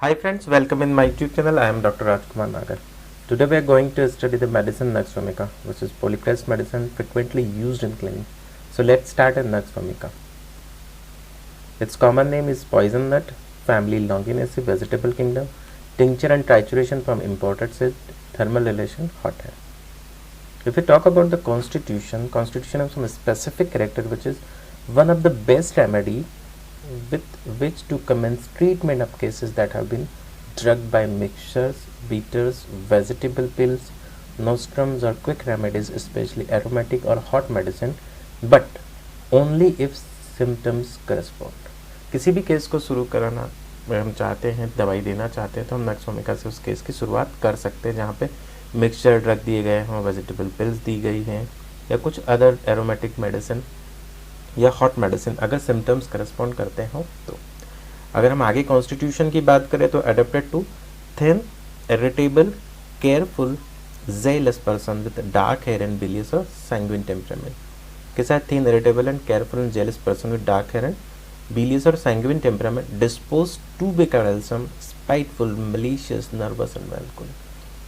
Hi friends, welcome in my YouTube channel. I am Dr. Rajkumar Nagar. Today we are going to study the medicine Nux vomica, which is polycrest medicine frequently used in clinic. So let's start in Nux vomica. Its common name is poison nut, family Longinaceae, vegetable kingdom, tincture and trituration from imported seed, thermal relation, hot air. If we talk about the constitution has some specific character which is one of the best remedy with which to commence treatment of cases that have been drugged by mixtures, bitters, vegetable pills, nostrums or quick remedies, especially aromatic or hot medicine, but only if symptoms correspond. किसी भी case को शुरू कराना हम चाहते हैं, दवाई देना चाहते हैं, तो हम नक्स वोमिका से उस केस की शुरुआत कर सकते हैं जहाँ पे मिक्सचर ड्रग दिए गए हों, वेजिटेबल पिल्स दी गई हैं या कुछ अदर एरोमेटिक मेडिसिन या हॉट मेडिसिन अगर सिम्टम्स करस्पॉन्ड करते हो तो। अगर हम आगे कॉन्स्टिट्यूशन की बात करें तो adapted to thin, irritable, careful, zealous person with dark hair and bilious or sanguine temperament. कैसा है? Thin, irritable and careful and jealous person with dark hair and bilious or sanguine temperament, disposed to be quarrelsome, spiteful, malicious, nervous and melancholic.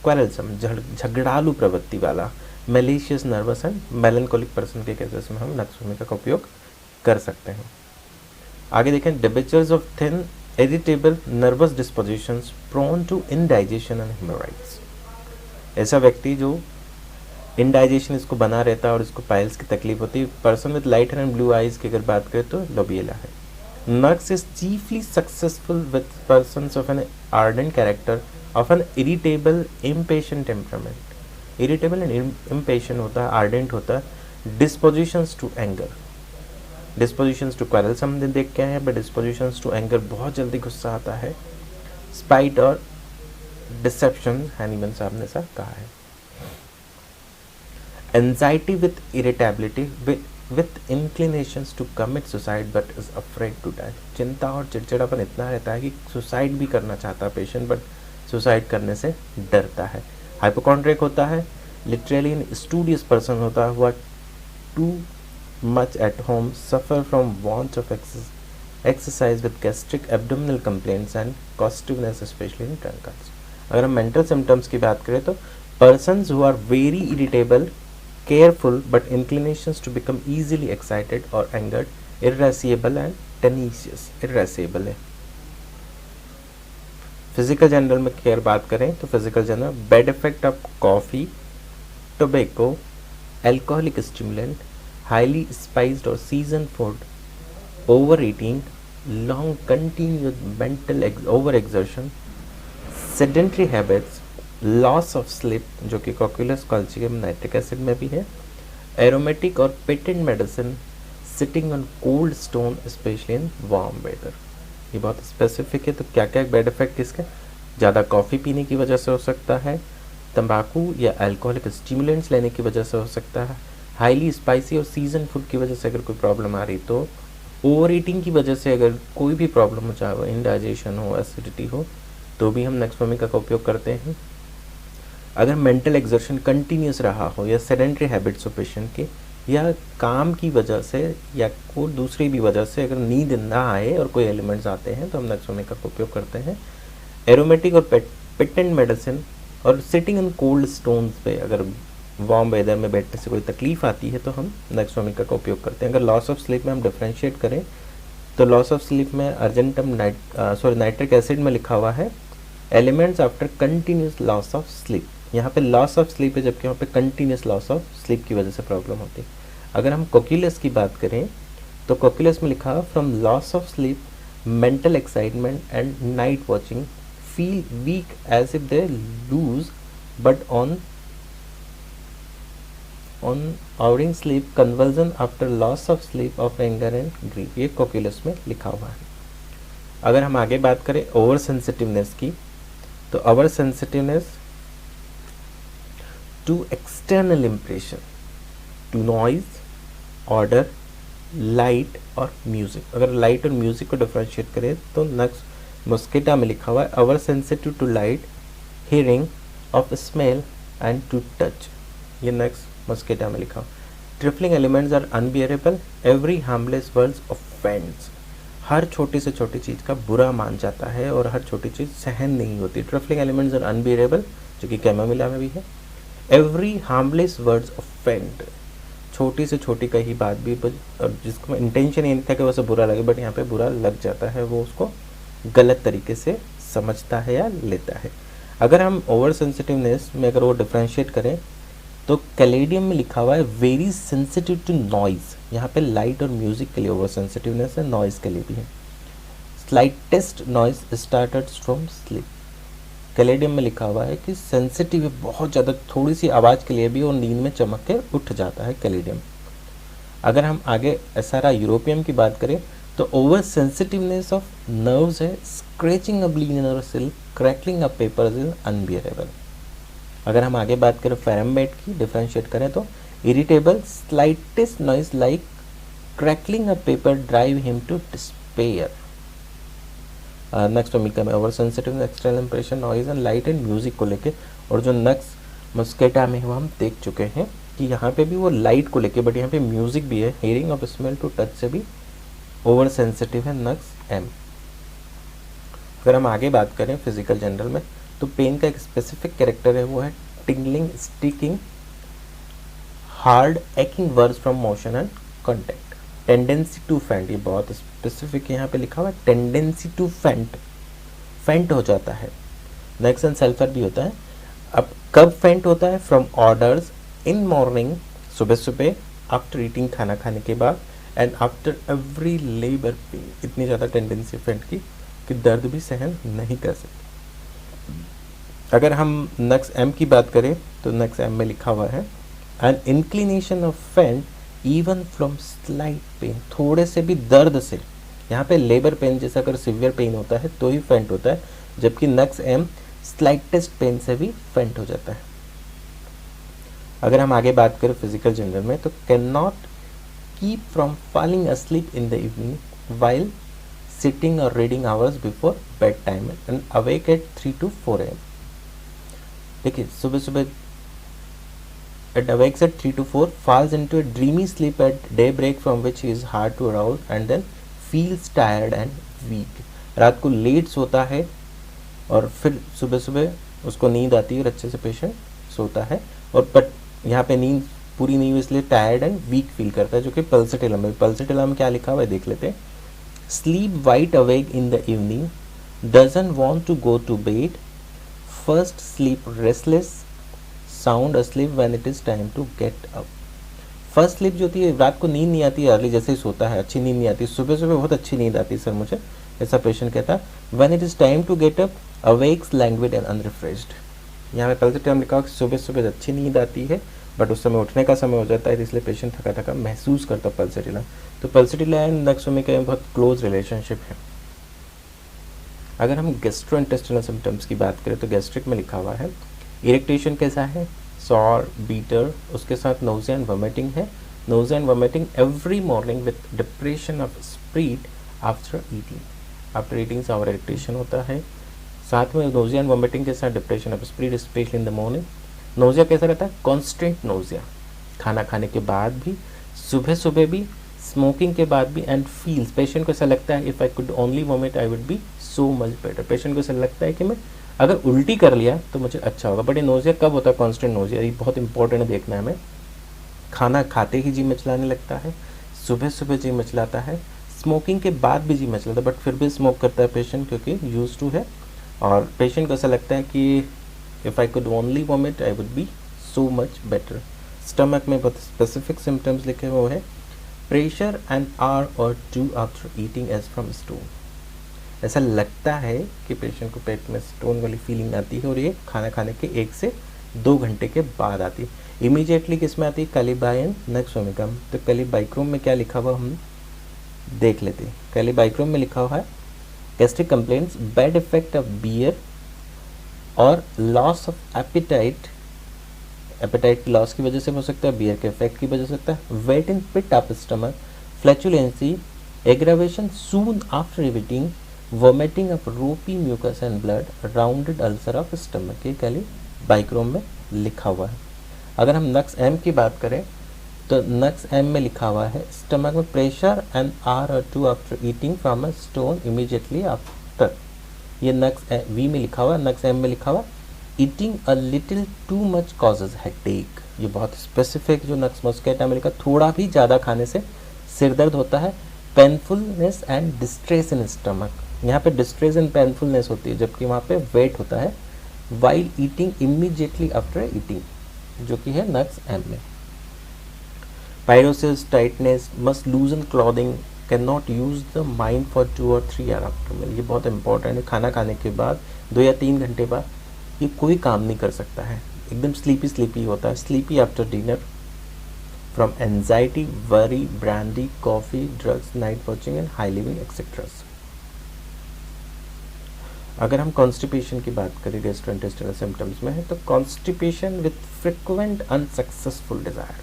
quarrelsome झगड़ालू प्रवृत्ति वाला, malicious, nervous and melancholic person के cases में हम nux vomica का उपयोग कर सकते हैं। आगे देखें, debauchers of thin, irritable, nervous dispositions, prone to indigestion and hemorrhoids. ऐसा व्यक्ति जो इंडाइजेशन इसको बना रहता है और इसको पाइल्स की तकलीफ होती है। Person with light and blue eyes की अगर बात करें तो लोबियला है। Nux is chiefly successful with persons of an ardent character, of an irritable impatient temperament. Irritable and impatient होता है, आर्डेंट होता है। Dispositions to anger, dispositions to quarrelsome देख के हैं, बट डिस्पोजिशंस टू एंगर बहुत जल्दी गुस्सा आता है। स्पाइट और डिसेप्शन, हैनीमन साहब ने ऐसा कहा है। Anxiety with irritability, with inclinations to commit suicide but is afraid to die. चिंता और चिड़चिड़ापन इतना रहता है कि सुसाइड भी करना चाहता है पेशेंट, बट सुसाइड करने से डरता है। हाइपोकॉन्ड्रिक होता है, लिटरली इन स्टूडियस पर्सन होता है, who too much at home, suffer from want of exercise with gastric abdominal complaints and costiveness specially in drunkards. अगर हम मेंटल सिम्टम्स की बात करें तो persons who are very irritable, careful but inclinations to become easily excited or angered, irascible and tenacious. irascible है। Physical general में केयर बात करें तो physical general, bad effect of coffee, tobacco, alcoholic stimulant, highly spiced और season food, over eating, long continued mental over exertion, sedentary habits, loss of sleep जो कि कोक्यूलस कॉल्चियम nitric acid में भी है, एरोमेटिक और patent medicine, sitting on cold stone specially in warm weather. ये बहुत specific है। तो क्या क्या बैड इफेक्ट किसके? ज़्यादा कॉफ़ी पीने की वजह से हो सकता है, तंबाकू या अल्कोहलिक स्टिमुलेंट्स लेने की वजह से हो सकता है, हाईली स्पाइसी और सीजन फूड की वजह से अगर कोई प्रॉब्लम आ रही, तो ओवर ईटिंग की वजह से अगर कोई भी प्रॉब्लम हो, चाहे वो इंडाइजेशन हो, एसिडिटी हो, तो भी हम नक्स वोमिका का उपयोग करते हैं। अगर मेंटल एक्सर्शन कंटिन्यूस रहा हो या सेडेंटरी हैबिट्स हो पेशेंट के, या काम की वजह से या कोई दूसरी भी वजह से अगर नींद ना आए और कोई एलिमेंट्स आते हैं, तो हम नक्स वोमिका का उपयोग करते हैं। एरोमेटिक और पेटेंट मेडिसिन और सिटिंग इन कोल्ड स्टोन्स पे अगर वार्म वेदर में बैठने से कोई तकलीफ आती है, तो हम नक्स वोमिका का उपयोग करते हैं। अगर लॉस ऑफ स्लीप में हम डिफ्रेंशिएट करें तो लॉस ऑफ स्लीप में अर्जेंटम नाइट्रिक एसिड में लिखा हुआ है elements after continuous loss of sleep. यहाँ पे लॉस ऑफ स्लीप है, जबकि यहाँ पे कंटिन्यूस लॉस ऑफ स्लीप की वजह से प्रॉब्लम होती है। अगर हम कोक्यूलस की बात करें तो कोक्यूलस में लिखा है from loss of sleep, mental excitement and night watching, feel weak as if they lose but on आवरिंग sleep, convulsion after loss of sleep of anger and grief. ये कोक्यूलस में लिखा हुआ है। अगर हम आगे बात करें ओवर सेंसिटिवनेस की, तो over sensitiveness to external impression, to noise, order, light और म्यूजिक। अगर लाइट और म्यूजिक को डिफरेंशिएट करें तो नक्स मस्किटा में लिखा हुआ है over sensitive to light, hearing, of smell and to touch. ये नक्स मस्किटा में लिखा हुआ। Trifling ailments are unbearable, every harmless words offends, हर छोटी से छोटी चीज़ का बुरा मान जाता है और हर छोटी चीज़ सहन नहीं होती। ट्रफलिंग एलिमेंट्स आर अनबियरेबल, जो कि कैमोमिला में भी है। एवरी हार्मलेस वर्ड्स ऑफेंड, छोटी से छोटी कही बात भी, और जिसको इंटेंशन ये नहीं था कि वैसे बुरा लगे, बट यहाँ पे बुरा लग जाता है, वो उसको गलत तरीके से समझता है या लेता है। अगर हम ओवर सेंसिटिवनेस में अगर वो डिफ्रेंशिएट करें तो कैलेडियम में लिखा हुआ है वेरी सेंसिटिव टू नॉइज। यहाँ पे लाइट और म्यूजिक के लिए ओवर सेंसिटिवनेस है, नॉइज के लिए भी है। Slightest noise started from sleep. Caladium में लिखा हुआ है कि सेंसिटिव है बहुत ज़्यादा, थोड़ी सी आवाज़ के लिए भी, और नींद में चमक के उठ जाता है कैलेडियम। अगर हम आगे एसारा यूरोपियम की बात करें तो ओवर सेंसिटिवनेस ऑफ नर्व्स है, स्क्रैचिंग अ ब्लीनर सेल, crackling a paper is unbearable. अगर हम आगे बात करें फेरमबेट की, डिफ्रेंशिएट करें तो irritable, slightest noise like crackling a paper drive him to despair. Next vomica में over sensitive external impression, noise and light and music को लेके, और जो नक्स मस्केटा में वो हम देख चुके हैं कि यहाँ पे भी वो लाइट को लेके, बट यहाँ पे म्यूजिक भी है। Hearing of smell to touch से भी ओवर सेंसिटिव है नक्स एम। अगर हम आगे बात करें फिजिकल जनरल में तो पेन का एक स्पेसिफिक कैरेक्टर है, वो है tingling, sticking, hard aching words from motion and contact. Tendency to faint, ये बहुत स्पेसिफिक यहाँ पे लिखा हुआ है, टेंडेंसी टू फेंट, फेंट हो जाता है। नेक्स्ट एंड सल्फर भी होता है। अब कब फेंट होता है? फ्रॉम ऑर्डर्स इन मॉर्निंग, सुबह सुबह, आफ्टर ईटिंग, खाना खाने के बाद, and after every labour pain. इतनी ज़्यादा टेंडेंसी फेंट की कि दर्द भी सहन नहीं कर सकते। अगर हम नक्स एम की बात करें तो नक्स एम में लिखा हुआ है एन इंक्लिनेशन ऑफ फेंट इवन फ्रॉम स्लाइट पेन, थोड़े से भी दर्द से। यहाँ पे लेबर पेन जैसा अगर सिवियर पेन होता है तो ही फेंट होता है, जबकि नक्स एम स्लाइटेस्ट पेन से भी फेंट हो जाता है। अगर हम आगे बात करें फिजिकल जनरल में तो can not keep from falling asleep in the evening while sitting or reading hours before bedtime and awake at 3 to 4 am. देखिए सुबह सुबह it awakes at 3 to 4, falls into a dreamy sleep at daybreak from which he is hard to arouse and then feels tired and weak. रात को late सोता है और फिर सुबह सुबह उसको नींद आती है और अच्छे से पेशेंट सोता है, और बट यहाँ पे नींद पूरी नहीं हुई इसलिए टायर्ड एंड वीक फील करता है, जो कि पल्सेटिलम में। पल्सेटिलम में क्या लिखा हुआ है देख लेते हैं। Sleep wide awake in the evening, doesn't want to go to bed, first sleep restless, sound asleep when it is time to get up. First sleep जो होती है, रात को नींद नहीं आती है, अर्ली जैसे ही सोता है अच्छी नींद नहीं आती, सुबह सुबह बहुत अच्छी नींद आती है सर मुझे, ऐसा पेशेंट कहता है। When it is time to get up, awakes languid and unrefreshed. यहाँ पे पल्सेटिलम लिखा हुआ सुबह सुबह अच्छी नींद आती है, बट उस समय उठने का समय हो जाता है, इसलिए पेशेंट थका थका महसूस करता है पल्सेटिलम। तो पल्सेटिलम एंड नक्सोमिका में बहुत क्लोज रिलेशनशिप है। अगर हम गैस्ट्रोइंटेस्टिनल सिम्टम्स की बात करें तो गैस्ट्रिक में लिखा हुआ है इरिटेशन कैसा है, सॉर, बीटर, उसके साथ नोजिया एंड वोमिटिंग है। Nausea and vomiting every morning with depression of spirit after eating. After eating sour irritation होता है, साथ में नोजिया एंड वोमिटिंग के साथ depression of spirit specially in the morning. Nausea कैसा रहता है? कॉन्स्टेंट नोजिया, खाना खाने के बाद भी, सुबह सुबह भी, स्मोकिंग के बाद भी, एंड फील्स, पेशेंट को ऐसा लगता है if I could only vomit I would be so much better. Patient को ऐसा लगता है कि मैं अगर उल्टी कर लिया तो मुझे अच्छा होगा। बट ये नोजिया कब होता है? कॉन्स्टेंट नोजिया, ये बहुत इंपॉर्टेंट है देखना है हमें। खाना खाते ही जी मचलाने लगता है, सुबह सुबह जी मचलाता है, स्मोकिंग के बाद भी जी मचलाता है, बट फिर भी स्मोक करता है पेशेंट क्योंकि यूज टू है, और पेशेंट को ऐसा लगता है कि if I could only vomit I would be so much better. Stomach में बहुत स्पेसिफिक सिम्टम्स लिखे हुए हैं, प्रेशर एंड आवर और 2 after eating as from stone. ऐसा लगता है कि पेशेंट को पेट में स्टोन वाली फीलिंग आती है, और ये खाना खाने के 1 से 2 घंटे के बाद आती है। इमीडिएटली किस में आती है? कैलिबाइन नक्सोमिकम। तो कैलिबाइक्रोम में क्या लिखा हुआ हम देख लेते हैं। कैलिबाइक्रोम में लिखा हुआ है gastric complaints, bad effect of beer और लॉस ऑफ एपिटाइट, एपिटाइट की लॉस की वजह से हो सकता है, बियर के इफेक्ट की वजह से सकता है, weight in pit of stomach, flatulency, aggravation soon after eating, vomiting of ropy mucus and blood, rounded ulcer of stomach. ये कैली बाइक्रोम में लिखा हुआ है। अगर हम नक्स एम की बात करें तो नेक्स्ट एम में लिखा हुआ है स्टमक में प्रेशर एन आर और 2 after eating from a stone immediately after. ये नेक्स्ट वी में लिखा हुआ, नेक्स्ट एम में लिखा हुआ eating a little too much causes headache. ये बहुत स्पेसिफिक जो नेक्स्ट मॉस्केटा में लिखा, थोड़ा भी ज़्यादा खाने से सिर दर्द होता है। पेनफुलनेस एंड डिस्ट्रेस इन स्टमक, यहाँ पे डिस्ट्रेस एंड पेनफुलनेस होती है, जबकि वहाँ पे वेट होता है। While eating immediately after eating, जो कि है नेक्स्ट एम में। Pyrosis, tightness, must लूजन clothing, can not use the mind for 2 और 3 आवर आफ्टर मील। ये बहुत इंपॉर्टेंट है। खाना खाने के बाद 2 या 3 घंटे बाद ये कोई काम नहीं कर सकता है, एकदम स्लीपी होता है। Sleepy after dinner from anxiety, worry, brandy, coffee, drugs, night watching and high living etcetera. अगर हम कॉन्स्टिपेशन की बात करें गैस्ट्रोइंटेस्टाइनल सिम्टम्स में है, तो constipation with frequent unsuccessful desire,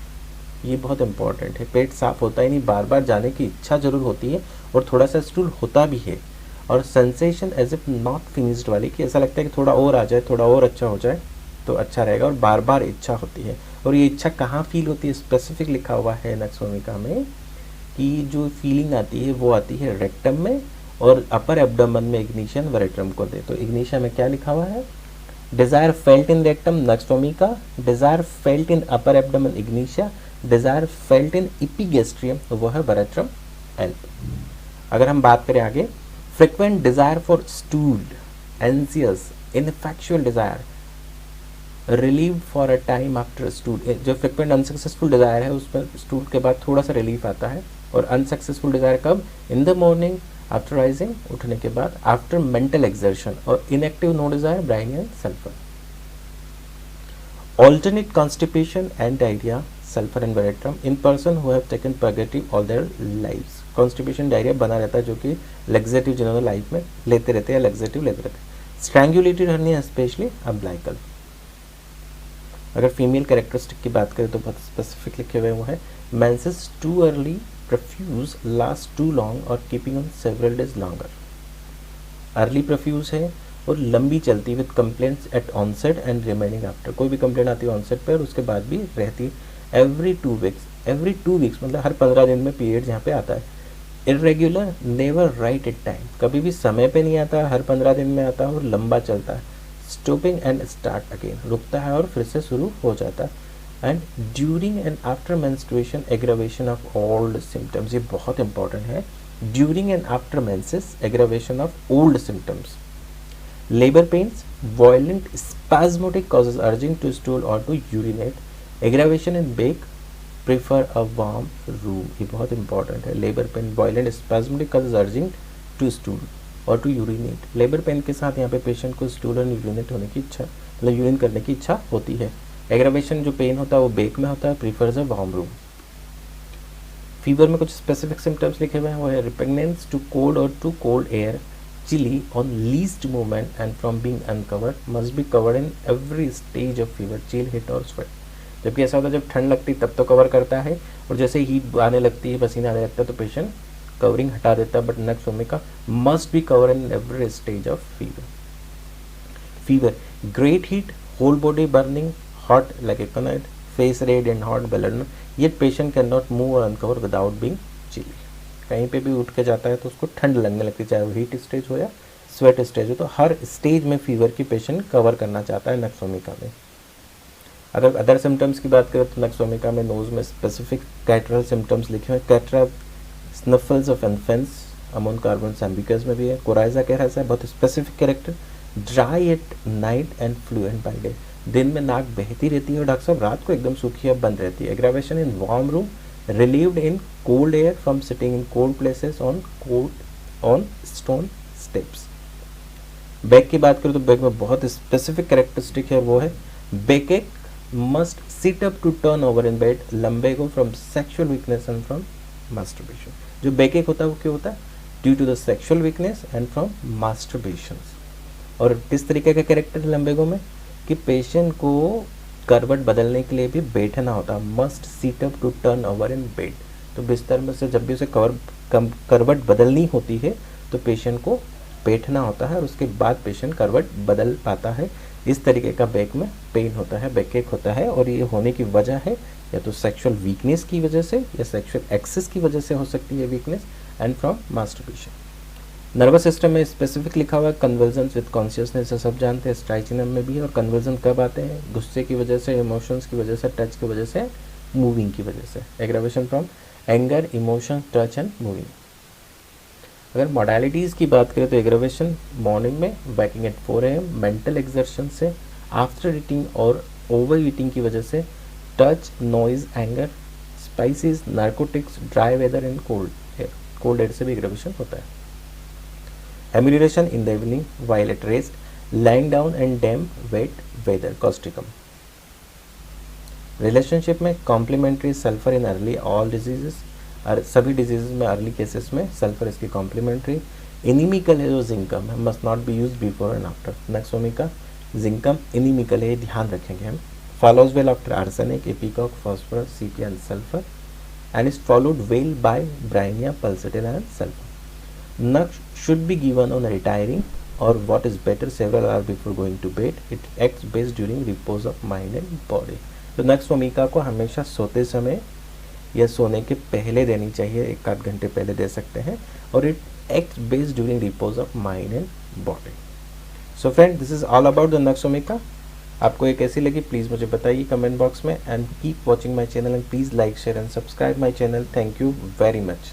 ये बहुत इंपॉर्टेंट है। पेट साफ होता ही नहीं, बार बार जाने की इच्छा जरूर होती है और थोड़ा सा स्टूल होता भी है, और sensation as if not finished वाली, कि ऐसा लगता है कि थोड़ा और आ जाए, थोड़ा और अच्छा हो जाए तो अच्छा रहेगा, और बार बार इच्छा होती है। और ये इच्छा कहाँ फील होती है, स्पेसिफिक लिखा हुआ है नक्सोमिका में कि जो फीलिंग आती है वो आती है रेक्टम में और अपर एब्डोमेन में इग्निशन वेरेट्रम को दे। तो इग्निशा में क्या लिखा हुआ है, desire felt in rectum Nux vomica, desire felt in upper abdomen Ignatia, desire felt in epigastrium, तो वो है वेरेट्रम एल। अगर हम बात करें आगे, frequent desire for stool, anxious, ineffectual desire, relieve for a time after stool. जो फ्रिक्वेंट अनसक्सेसफुल डिजायर है उसमें स्टूल के बाद थोड़ा सा रिलीफ आता है, और अनसक्सेसफुल डिजायर कब, in the morning, after rising, उठने के बाद, आफ्टर मेंटल एक्सर्शन, और inactive no desire, brine and sulphur. Alternate constipation and diarrhoea, sulphur and veratrum in person who have taken purgative all their lives. Constipation diarrhoea बना रहता है, जो कि laxative जिन्होंने लाइफ में लेते रहते हैं, लेग्जेटिव लेते रहते हैं। Strangulated hernia specially umbilical. अगर फीमेल कैरेक्टरिस्टिक की बात करें तो बहुत स्पेसिफिक लिखे हुए वो है, menses too early, profuse, last too long और keeping on several days longer. Early profuse है और लंबी चलती with complaints at onset and remaining after. कोई भी कंप्लेंट आती है ऑनसेट पर, उसके बाद भी रहती है। एवरी 2 वीक्स मतलब हर 15 दिन में पीरियड यहाँ पे आता है। Irregular, never right at time, कभी भी समय पे नहीं आता, हर 15 दिन में आता है और लंबा चलता है। स्टॉपिंग एंड स्टार्ट अगेन, रुकता है और फिर से शुरू हो जाता है। And during and after menstruation, aggravation of old symptoms, ये बहुत इंपॉर्टेंट है। During and after menses, aggravation of old symptoms. Labour pains, violent spasmodic causes urging to stool or to urinate, aggravation in back, prefer a warm room, ये बहुत important है। Labour pain, violent spasmodic causes urging to stool or to urinate, labour pain के साथ यहाँ पे patient को stool और urinate होने की इच्छा, मतलब यूरिन करने की इच्छा होती है। एग्रावेशन जो पेन होता है वो बेक में होता है, prefers a warm room. Fever में कुछ स्पेसिफिक सिम्टम्स लिखे हुए हैं, वो है रिपेग्नेंस टू कोल्ड और to cold air, chilly on least movement and from being uncovered, must be covered in every stage of fever, chill, heat और sweat। जबकि ऐसा होता है जब ठंड लगती है तब तो कवर करता है, और जैसे हीट आने लगती है, पसीना आने लगता है तो पेशेंट कवरिंग हटा देता है। But nux vomica must be cover in every stage of fever. Fever, great heat, whole body burning, hot like aconite, face red and hot bladder, yet patient can not move और uncover without being chilly. कहीं पे भी उठ के जाता है तो उसको ठंड लगने लगती है, चाहे वो हीट स्टेज हो या स्वेट स्टेज हो। तो हर स्टेज में फीवर की पेशेंट कवर करना चाहता है नक्सोमिका में। अगर अदर सिम्टम्स की बात करें तो नक्सोमिका में नोज में स्पेसिफिक कैटरल सिम्टम्स लिखे हुए हैं। कैटरा, स्नफल्स ऑफ इन्फेंट्स, अमोन कार्बन एम्बिकस में भी है। कोराइजा कह रहा है बहुत specific character, dry at night and fluent by day, दिन में नाक बहती रहती है और डॉक्टर साहब रात को एकदम सूखी अब बंद रहती है। Aggravation in warm room, relieved in cold air from sitting in cold places on stone steps। Back की बात करें तो बैक में बहुत स्पेसिफिक कैरेक्टरिस्टिक है, वो है back ache must sit up to turn over in bed, lumbago from sexual weakness and from masturbation. जो बैक एक होता है वो क्यों होता है, due to the sexual weakness and from masturbation. और किस तरीके का कैरेक्टर है लंबेगो में, कि पेशेंट को करवट बदलने के लिए भी बैठना होता है। Must seat up to turn over in bed, तो बिस्तर में से जब भी उसे करवट बदलनी होती है तो पेशेंट को बैठना होता है और उसके बाद पेशेंट करवट बदल पाता है। इस तरीके का बैक में पेन होता है, बैक एक होता है, और ये होने की वजह है या तो सेक्सुअल वीकनेस की वजह से या सेक्सुअल एक्सेस की वजह से हो सकती है weakness, and from masturbation. Nervous system में स्पेसिफिक लिखा हुआ है कन्वर्जन्स विद कॉन्शियसनेस, सब जानते हैं, स्ट्राइचिनम में भी। और कन्वर्जन कब आते हैं? गुस्से की वजह से, इमोशंस की वजह से, टच की वजह से, मूविंग की वजह से। Aggravation from anger, emotion, touch and moving. अगर मॉडलिटीज़ की बात करें तो एग्रावेशन मॉर्निंग में, waking at 4 AM, mental exertion से, आफ्टर ईटिंग और ओवर ईटिंग की वजह से, touch, noise, anger, spices, narcotics, dry weather and cold air से भी एग्रावेशन होता है। Amelioration in the evening while at rest, lying down and damp wet weather, causticum. Relationship में complementary sulphur in early all diseases, सभी diseases में early cases में sulphur इसकी complementary. Inimical है जो जिंकम है, must not be use before and after. Nux vomica zincum inimical है, ध्यान रखेंगे हम। Follows well after arsenic, ipecac, phosphorus, sepia and sulphur, and is followed well by bryonia, pulsatilla and sulphur. Nux should be given on retiring, or what is better, several hours before going to bed. It acts best during repose of mind and body. तो नक्स भूमिका को हमेशा सोते समय या सोने के पहले देनी चाहिए, 1-8 घंटे पहले दे सकते हैं। और it acts best during repose of mind and body. So friend, this is all about the nux vomica. आपको ये कैसी लगी प्लीज़ मुझे बताइए कमेंट बॉक्स में, and keep watching my channel, and please like, share and subscribe my channel. Thank you very much.